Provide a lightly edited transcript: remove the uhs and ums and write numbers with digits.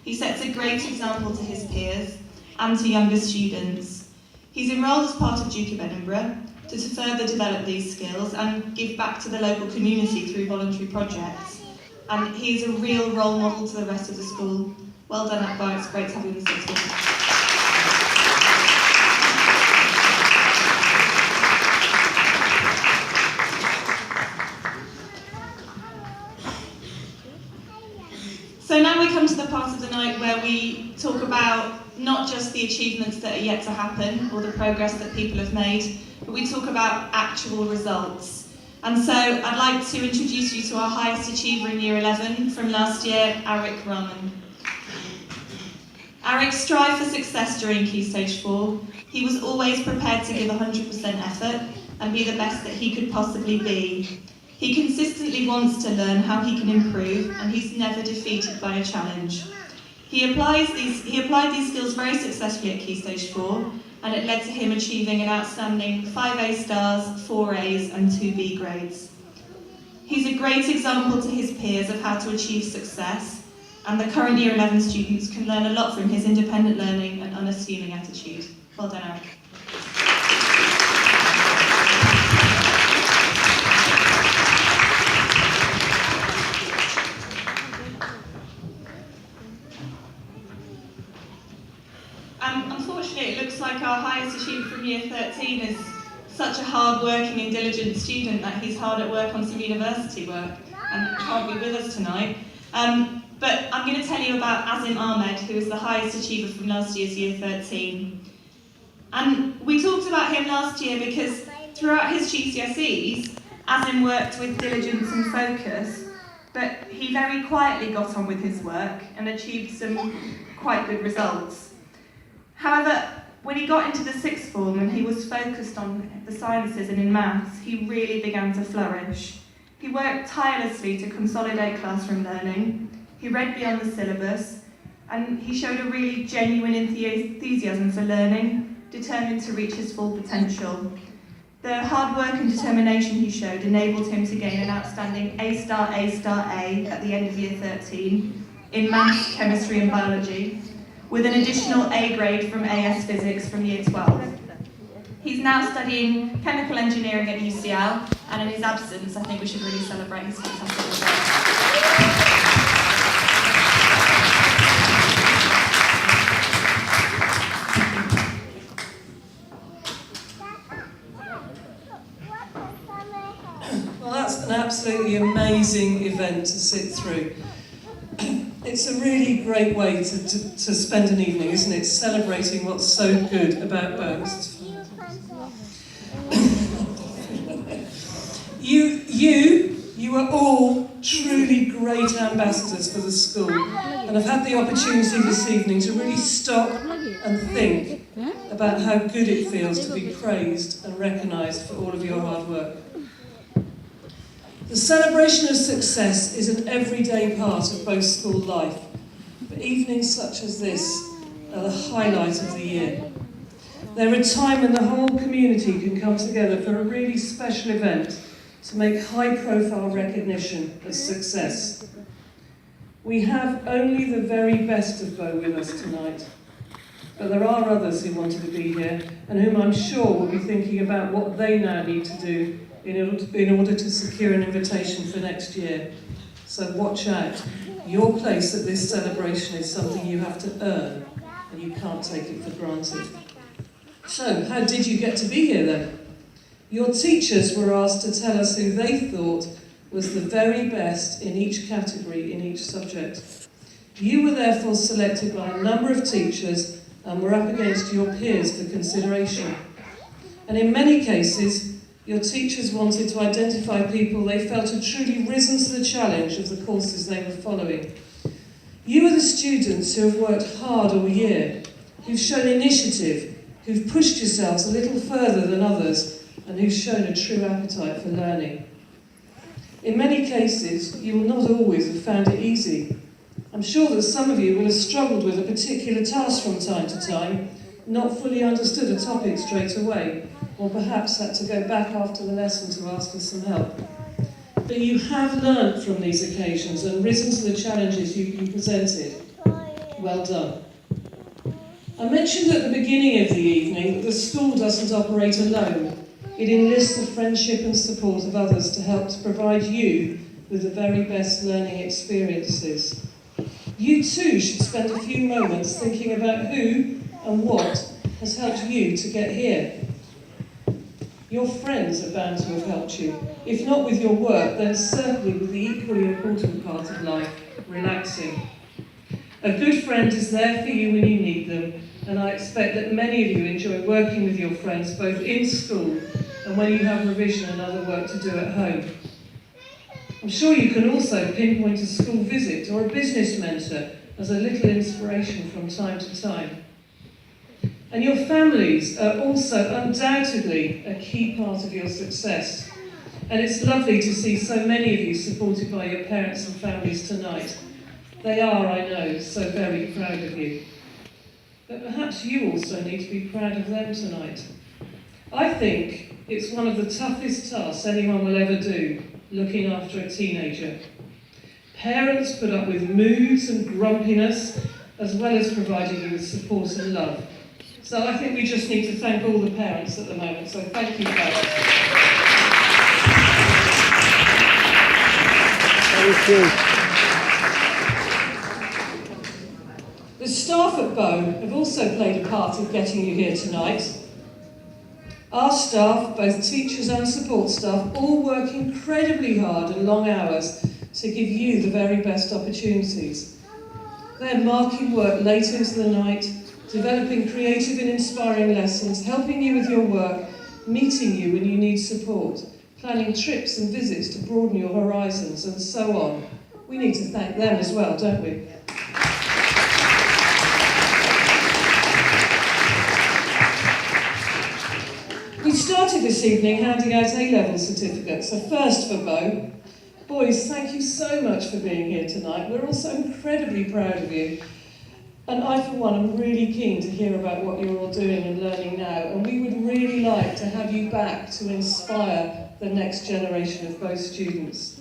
He sets a great example to his peers and to younger students. He's enrolled as part of Duke of Edinburgh to further develop these skills and give back to the local community through voluntary projects. And he's a real role model to the rest of the school. Well done, Akbar, it's great to have you in the sixth form. So now we come to the part of the night where we talk about not just the achievements that are yet to happen or the progress that people have made, but we talk about actual results. And so I'd like to introduce you to our highest achiever in Year 11 from last year, Iram. Arik strived for success during Key Stage 4. He was always prepared to give 100% effort and be the best that he could possibly be. He consistently wants to learn how he can improve, and he's never defeated by a challenge. He applied these skills very successfully at Key Stage 4, and it led to him achieving an outstanding 5 A stars, 4 A's and 2 B grades. He's a great example to his peers of how to achieve success, and the current Year 11 students can learn a lot from his independent learning and unassuming attitude. Well done, Arik. Unfortunately, it looks like our highest achiever from Year 13 is such a hard-working and diligent student that he's hard at work on some university work and can't be with us tonight. But I'm going to tell you about Azim Ahmed, who is the highest achiever from last year's Year 13. And we talked about him last year because throughout his GCSEs, Azim worked with diligence and focus, but he very quietly got on with his work and achieved some quite good results. However, when he got into the sixth form and he was focused on the sciences and in maths, he really began to flourish. He worked tirelessly to consolidate classroom learning, he read beyond the syllabus, and he showed a really genuine enthusiasm for learning, determined to reach his full potential. The hard work and determination he showed enabled him to gain an outstanding A star A at the end of Year 13 in maths, chemistry and biology, with an additional A grade from AS Physics from Year 12. He's now studying chemical engineering at UCL, and in his absence, I think we should really celebrate his fantastic results. Well, that's an absolutely amazing event to sit through. It's a really great way to spend an evening, isn't it? Celebrating what's so good about Berks. You are all truly great ambassadors for the school, and I've had the opportunity this evening to really stop and think about how good it feels to be praised and recognised for all of your hard work. The celebration of success is an everyday part of both school life, but evenings such as this are the highlight of the year. They're a time when the whole community can come together for a really special event to make high-profile recognition of success. We have only the very best of Bow with us tonight, but there are others who wanted to be here and whom I'm sure will be thinking about what they now need to do in order to secure an invitation for next year. So watch out. Your place at this celebration is something you have to earn, and you can't take it for granted. So, how did you get to be here then? Your teachers were asked to tell us who they thought was the very best in each category, in each subject. You were therefore selected by a number of teachers and were up against your peers for consideration. And in many cases, your teachers wanted to identify people they felt had truly risen to the challenge of the courses they were following. You are the students who have worked hard all year, who've shown initiative, who've pushed yourselves a little further than others, and who've shown a true appetite for learning. In many cases, you will not always have found it easy. I'm sure that some of you will have struggled with a particular task from time to time, not fully understood a topic straight away, or perhaps had to go back after the lesson to ask for some help. But you have learnt from these occasions and risen to the challenges you presented. Well done. I mentioned at the beginning of the evening that the school doesn't operate alone. It enlists the friendship and support of others to help to provide you with the very best learning experiences. You too should spend a few moments thinking about who and what has helped you to get here. Your friends are bound to have helped you. If not with your work, then certainly with the equally important part of life, relaxing. A good friend is there for you when you need them, and I expect that many of you enjoy working with your friends both in school and when you have revision and other work to do at home. I'm sure you can also pinpoint a school visit or a business mentor as a little inspiration from time to time. And your families are also undoubtedly a key part of your success. And it's lovely to see so many of you supported by your parents and families tonight. They are, I know, so very proud of you. But perhaps you also need to be proud of them tonight. I think it's one of the toughest tasks anyone will ever do, looking after a teenager. Parents put up with moods and grumpiness, as well as providing you with support and love. So I think we just need to thank all the parents at the moment, so thank you both. Thank you. The staff at Bow have also played a part in getting you here tonight. Our staff, both teachers and support staff, all work incredibly hard and long hours to give you the very best opportunities. They're marking work late into the night, developing creative and inspiring lessons, helping you with your work, meeting you when you need support, planning trips and visits to broaden your horizons, and so on. We need to thank them as well, don't we? We started this evening handing out A-level certificates, a first for Bo. Boys, thank you so much for being here tonight. We're all so incredibly proud of you. And I, for one, am really keen to hear about what you're all doing and learning now. And we would really like to have you back to inspire the next generation of Bo students.